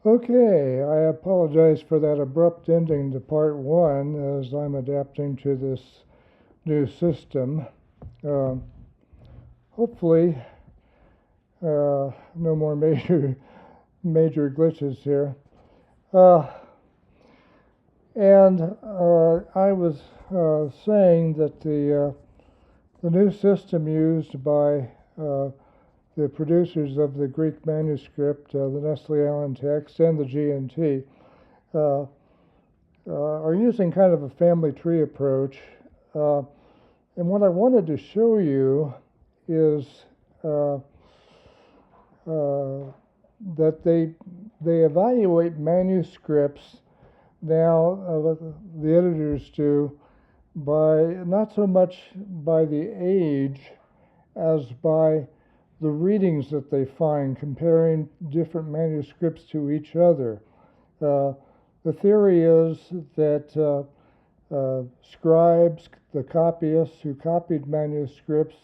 Okay, I apologize for that abrupt ending to part one as I'm adapting to this new system. Hopefully, no more major glitches here. I was saying that the new system used by the producers of the Greek manuscript, the Nestle-Aland text, and the GNT, are using kind of a family tree approach. And what I wanted to show you is that they evaluate manuscripts now, the editors do, by not so much by the age as by the readings that they find, comparing different manuscripts to each other. The theory is that scribes, the copyists who copied manuscripts,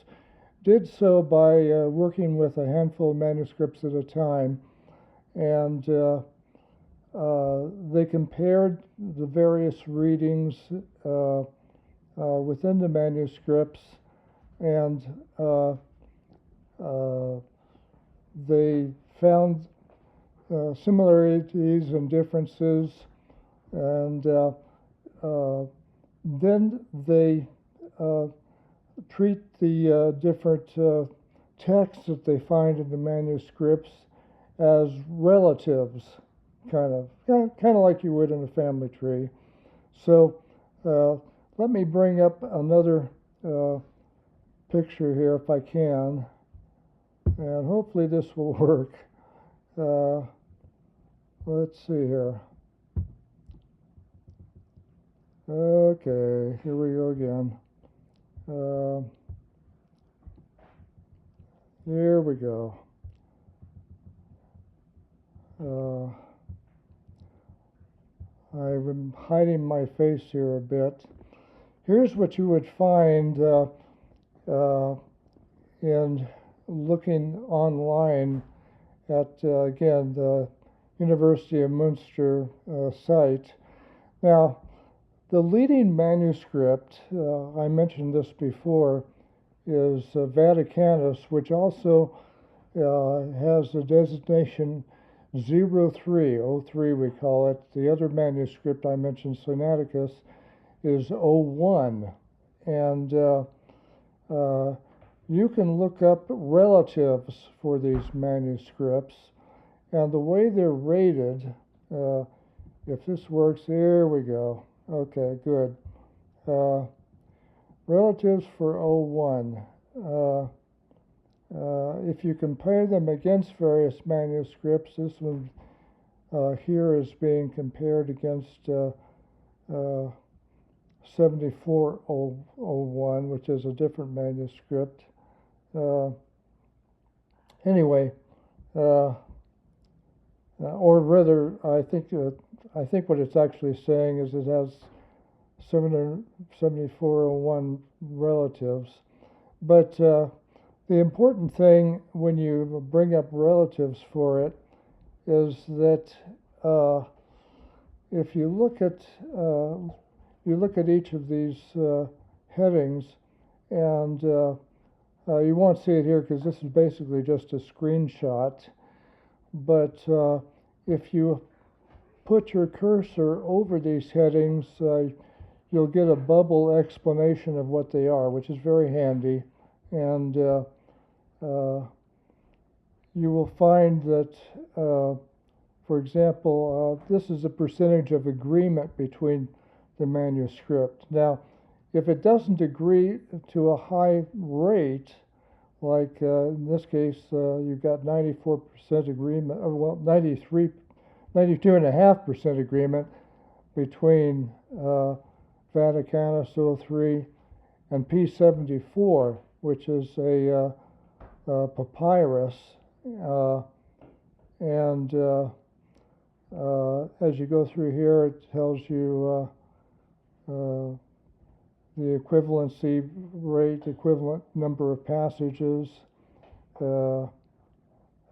did so by working with a handful of manuscripts at a time, and they compared the various readings within the manuscripts, and they found similarities and differences, and then they treat the different texts that they find in the manuscripts as relatives, kind of like you would in a family tree. So let me bring up another picture here if I can, and hopefully this will work. Let's see here. Okay, here we go again. Here we go. I'm hiding my face here a bit. Here's what you would find in looking online at, again, the University of Muenster site. Now, the leading manuscript, I mentioned this before, is Vaticanus, which also has the designation 03 we call it. The other manuscript I mentioned, Sinaiticus, is 01. And you can look up relatives for these manuscripts, and the way they're rated, if this works, here we go. Okay, good. Relatives for 01. If you compare them against various manuscripts, this one here is being compared against 7401, which is a different manuscript. Anyway, or rather, I think what it's actually saying is it has 7401 relatives. But the important thing when you bring up relatives for it is that if you look at each of these headings, and you won't see it here because this is basically just a screenshot, but if you put your cursor over these headings, you'll get a bubble explanation of what they are, which is very handy. And you will find that, for example, this is a percentage of agreement between the manuscript. Now, if it doesn't agree to a high rate, like in this case, you've got 94% agreement, or well, 92.5% agreement between Vaticanus 03 and P74, which is a papyrus, and as you go through here, it tells you the equivalency rate, equivalent number of passages, or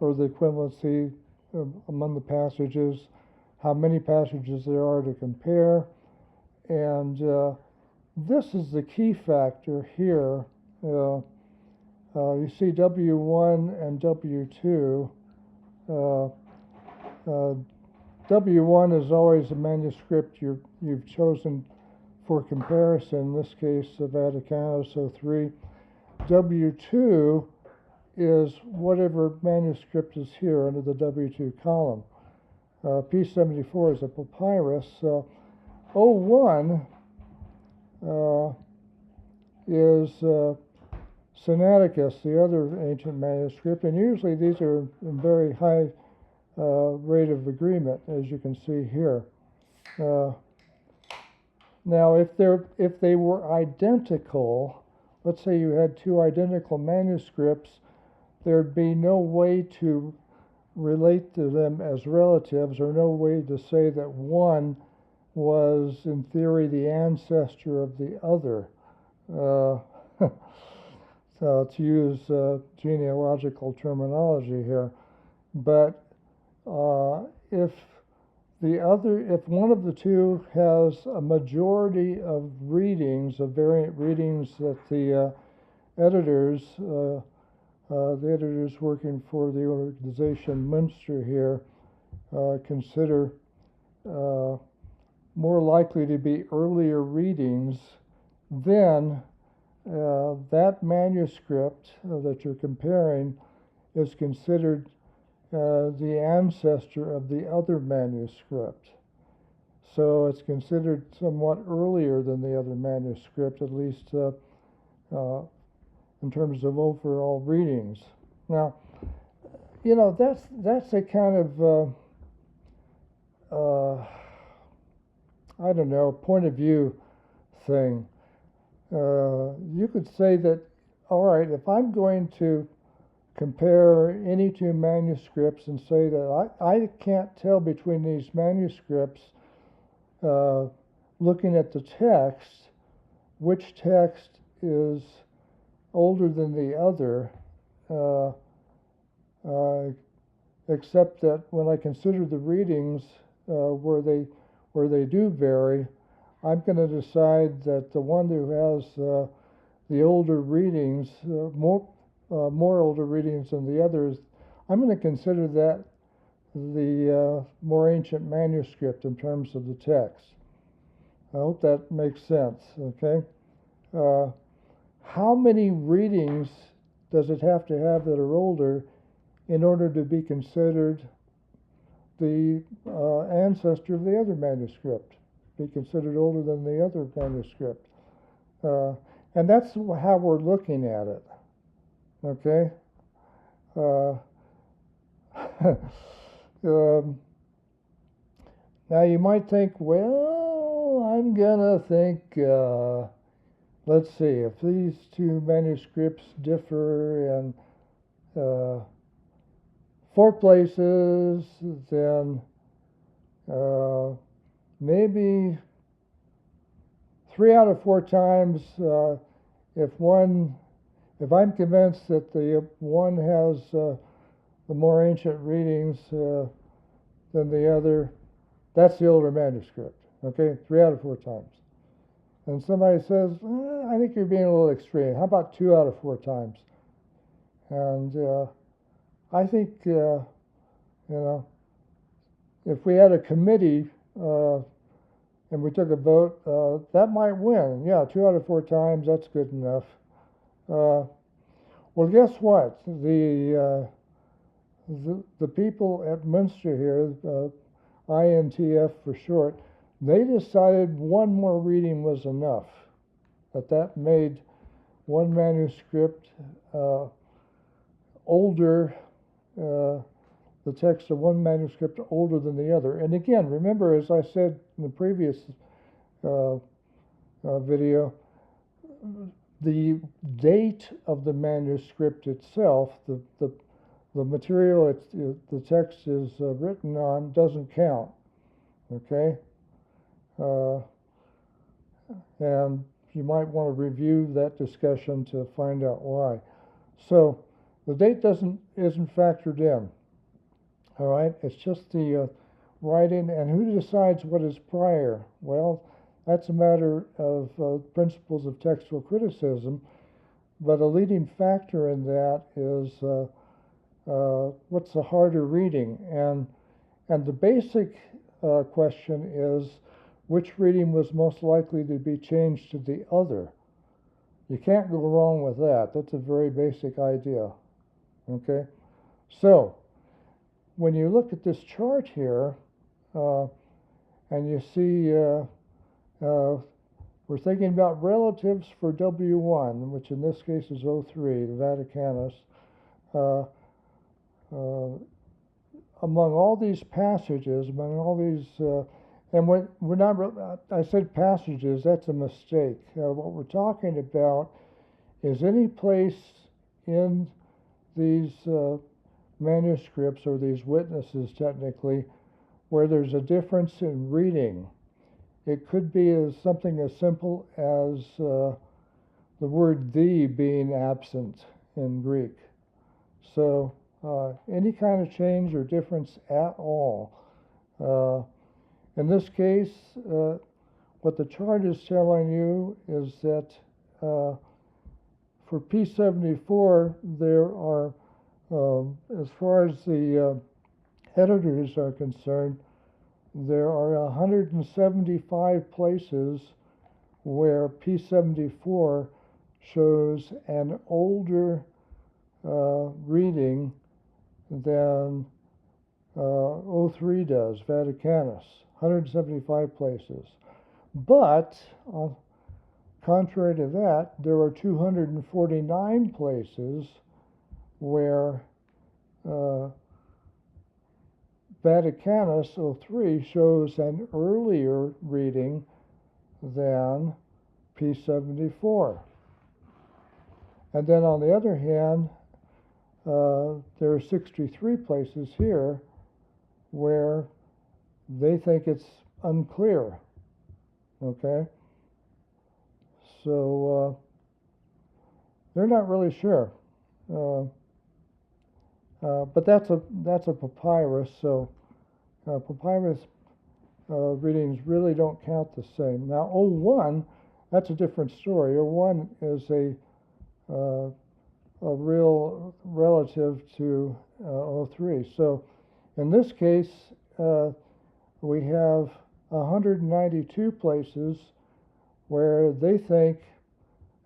the equivalency among the passages, how many passages there are to compare, and this is the key factor here. You see W1 and W2. W1 is always a manuscript you've chosen for comparison, in this case, the Vaticanus III. W2 is whatever manuscript is here under the W2 column. P74 is a papyrus. 01 is Sinaiticus, the other ancient manuscript, and usually these are in very high rate of agreement, as you can see here. Now, if they were identical, let's say you had two identical manuscripts, there'd be no way to relate to them as relatives, or no way to say that one was, in theory, the ancestor of the other. To use genealogical terminology here. But if one of the two has a majority of readings, of variant readings that the editors working for the organization Muenster here consider more likely to be earlier readings, then that manuscript that you're comparing is considered the ancestor of the other manuscript. So it's considered somewhat earlier than the other manuscript, at least in terms of overall readings. Now, that's a kind of I don't know, point of view thing. You could say that, all right, if I'm going to compare any two manuscripts and say that I can't tell between these manuscripts, looking at the text, which text is older than the other, except that when I consider the readings where they do vary, I'm going to decide that the one who has the older readings, more older readings than the others, I'm going to consider that the more ancient manuscript in terms of the text. I hope that makes sense, okay? How many readings does it have to have that are older in order to be considered the ancestor of the other manuscript, be considered older than the other manuscript? And that's how we're looking at it, okay? Now you might think, well, I'm gonna think, let's see, if these two manuscripts differ in 4 places, then maybe 3 out of 4 times, if I'm convinced that the one has the more ancient readings than the other, that's the older manuscript, okay? 3 out of 4 times. And somebody says, I think you're being a little extreme. How about 2 out of 4 times? And I think, if we had a committee and we took a vote, that might win. Yeah, 2 out of 4 times, that's good enough. Well, guess what? The people at Muenster here, INTF for short, they decided one more reading was enough. That made one manuscript older, the text of one manuscript older than the other. And again, remember, as I said in the previous video, the date of the manuscript itself, the material the text is written on, doesn't count, okay? And you might want to review that discussion to find out why. So the date isn't factored in. All right, it's just the writing, and who decides what is prior? Well, that's a matter of principles of textual criticism, but a leading factor in that is what's the harder reading, and the basic question is which reading was most likely to be changed to the other. You can't go wrong with that. That's a very basic idea. Okay, so when you look at this chart here, and you see we're thinking about relatives for W1, which in this case is O3, the Vaticanus. Among all these passages, among all these, and we're not, I said passages, that's a mistake. What we're talking about is any place in these manuscripts, or these witnesses technically, where there's a difference in reading. It could be something as simple as the word "the" being absent in Greek. So any kind of change or difference at all. In this case, what the chart is telling you is that for P74, there are, as far as the editors are concerned, there are 175 places where P74 shows an older reading than O3 does, Vaticanus, 175 places. But, contrary to that, there are 249 places where Vaticanus O3 shows an earlier reading than P74. And then on the other hand, there are 63 places here where they think it's unclear. Okay? So they're not really sure. But that's a papyrus, so papyrus readings really don't count the same. Now, O1, that's a different story. O1 is a real relative to O3. So in this case, we have 192 places where they think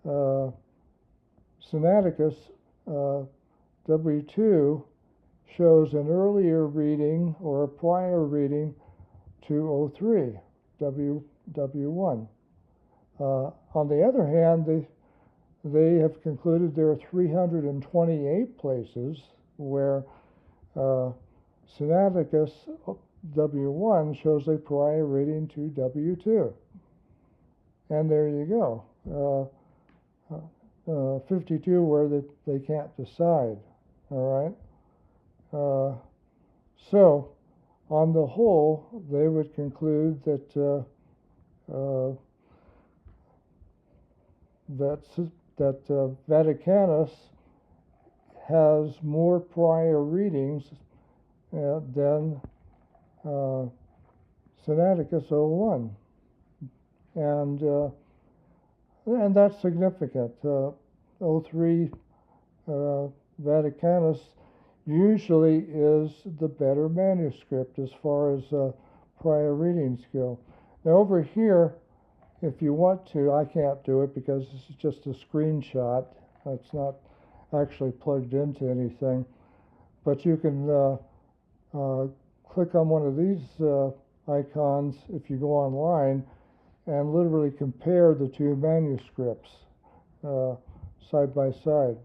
Sinaiticus W2 shows an earlier reading or a prior reading to O3, W1. On the other hand, they have concluded there are 328 places where Sinaiticus W1 shows a prior reading to W2. And there you go. 52 where they can't decide. All right. So, on the whole, they would conclude that Vaticanus has more prior readings than Sinaiticus O1, and that's significant. O3 Vaticanus usually is the better manuscript as far as prior readings go. Now over here, if you want to, I can't do it because this is just a screenshot. It's not actually plugged into anything. But you can click on one of these icons if you go online and literally compare the two manuscripts side by side.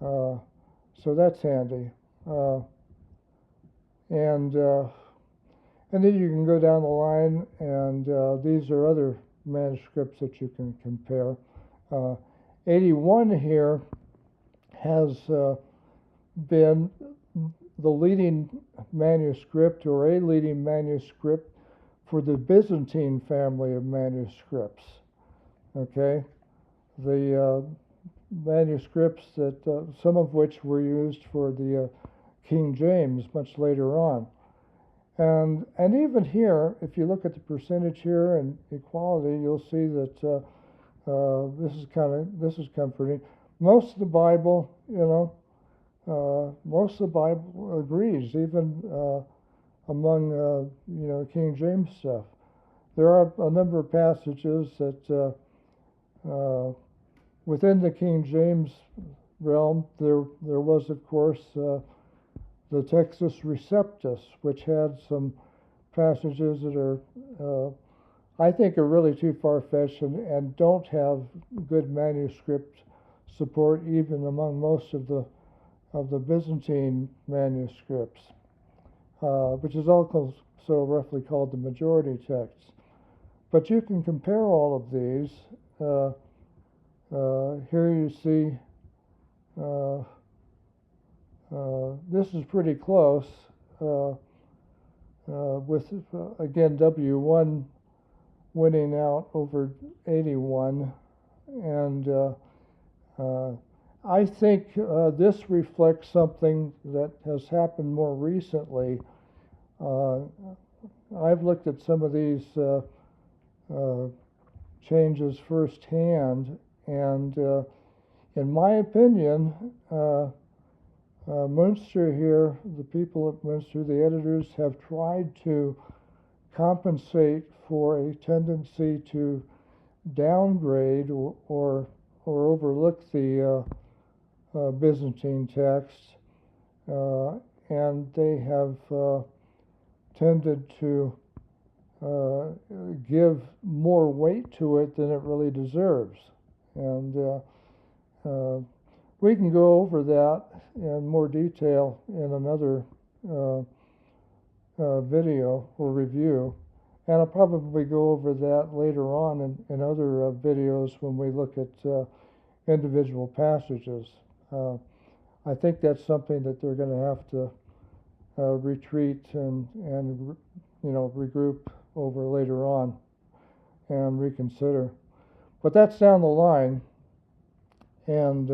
So that's handy. And then you can go down the line, and these are other manuscripts that you can compare. 81 here has been the leading manuscript, or a leading manuscript, for the Byzantine family of manuscripts. Okay? The manuscripts that, some of which were used for the King James much later on. And even here, if you look at the percentage here and equality, you'll see that this is comforting. Most of the Bible, most of the Bible agrees, even among King James stuff. There are a number of passages that within the King James realm, there was, of course, the Textus Receptus, which had some passages that are, I think, are really too far-fetched and don't have good manuscript support even among most of the Byzantine manuscripts, which is also roughly called the majority text. But you can compare all of these. Here you see this is pretty close with, again, W1 winning out over 81. And I think this reflects something that has happened more recently. I've looked at some of these changes firsthand, and in my opinion, Muenster here, the people at Muenster, the editors, have tried to compensate for a tendency to downgrade or overlook the Byzantine text, and they have tended to give more weight to it than it really deserves. And we can go over that in more detail in another video or review. And I'll probably go over that later on in other videos when we look at individual passages. I think that's something that they're going to have to retreat and regroup over later on and reconsider. But that's down the line, and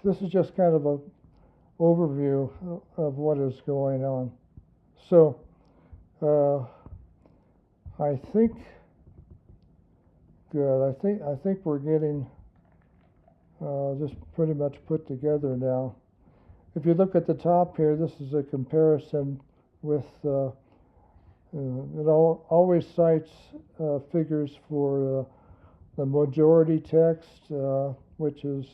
this is just kind of an overview of what is going on. So I think good. I think we're getting this pretty much put together now. If you look at the top here, this is a comparison with it always cites figures for the majority text, which is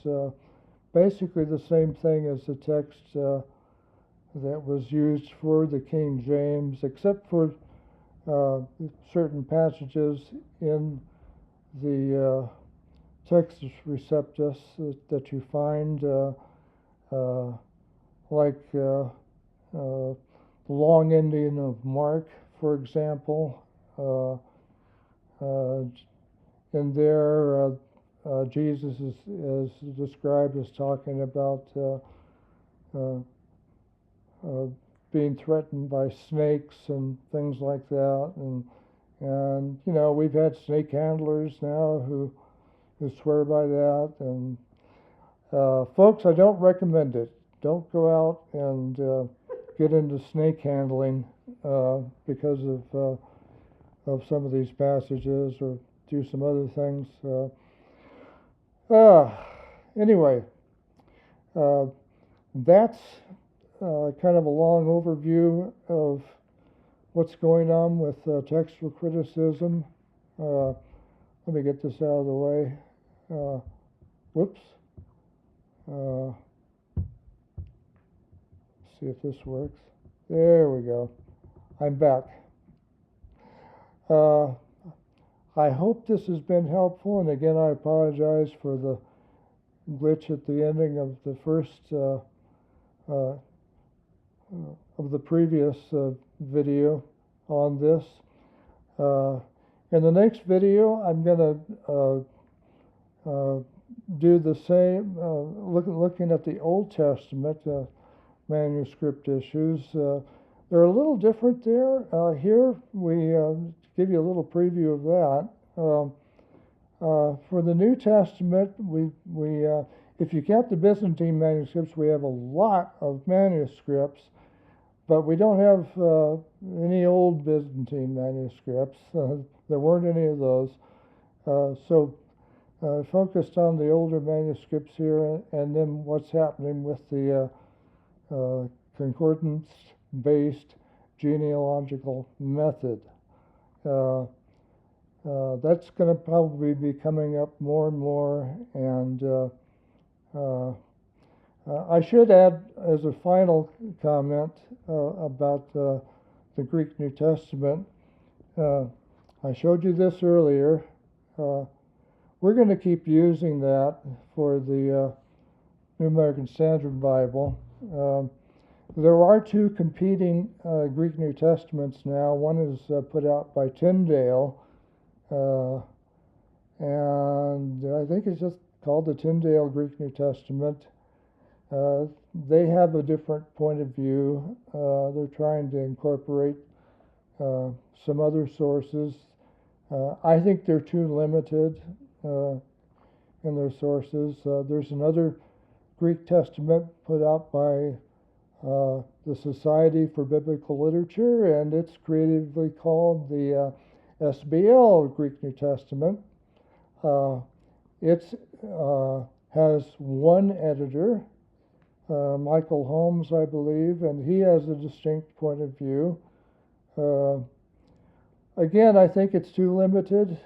basically the same thing as the text that was used for the King James, except for certain passages in the Textus Receptus that you find, like the long ending of Mark, for example. In there, Jesus is described as talking about being threatened by snakes and things like that, and we've had snake handlers now who swear by that, and folks, I don't recommend it. Don't go out and get into snake handling because of some of these passages, or do some other things. Anyway, that's kind of a long overview of what's going on with textual criticism. Let me get this out of the way. Whoops. See if this works. There we go. I'm back. I hope this has been helpful, and again, I apologize for the glitch at the ending of the first of the previous video on this. In the next video, I'm going to do the same, looking at the Old Testament manuscript issues. They're a little different there. Here, we give you a little preview of that. For the New Testament, if you count the Byzantine manuscripts, we have a lot of manuscripts, but we don't have any old Byzantine manuscripts. There weren't any of those. So focused on the older manuscripts here, and then what's happening with the concordance-based genealogical method. That's going to probably be coming up more and more, and I should add as a final comment about the Greek New Testament. I showed you this earlier. We're going to keep using that for the New American Standard Bible. There are two competing Greek New Testaments now. One is put out by Tyndale, and I think it's just called the Tyndale Greek New Testament. They have a different point of view. They're trying to incorporate some other sources. I think they're too limited in their sources. There's another Greek Testament put out by the Society for Biblical Literature, and it's creatively called the SBL Greek New Testament. It has one editor, Michael Holmes, I believe, and he has a distinct point of view. Again, I think it's too limited.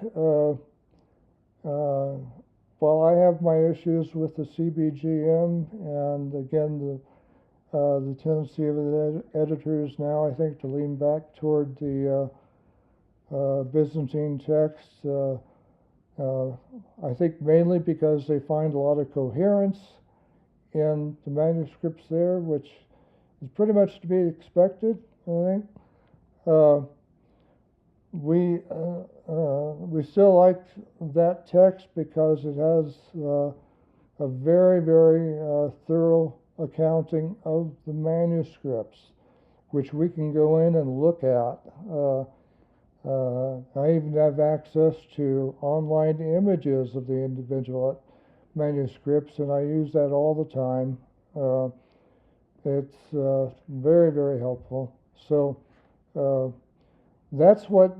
While I have my issues with the CBGM, and again, the tendency of the editors now, I think, to lean back toward the Byzantine text, I think mainly because they find a lot of coherence in the manuscripts there, which is pretty much to be expected, I think. We still like that text because it has a very, very thorough accounting of the manuscripts, which we can go in and look at. I even have access to online images of the individual manuscripts, and I use that all the time. It's very, very helpful. So that's what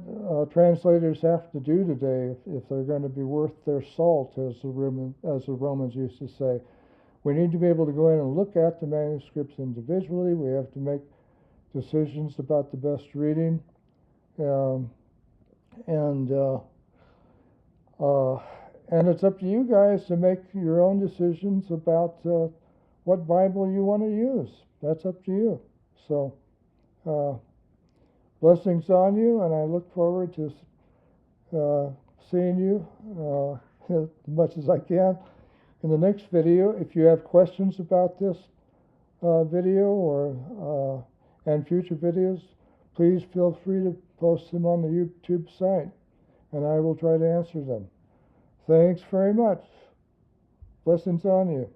translators have to do today if they're going to be worth their salt, as the Romans used to say. We need to be able to go in and look at the manuscripts individually. We have to make decisions about the best reading. And it's up to you guys to make your own decisions about what Bible you want to use. That's up to you. So blessings on you, and I look forward to seeing you as much as I can in the next video. If you have questions about this video or and future videos, please feel free to post them on the YouTube site, and I will try to answer them. Thanks very much. Blessings on you.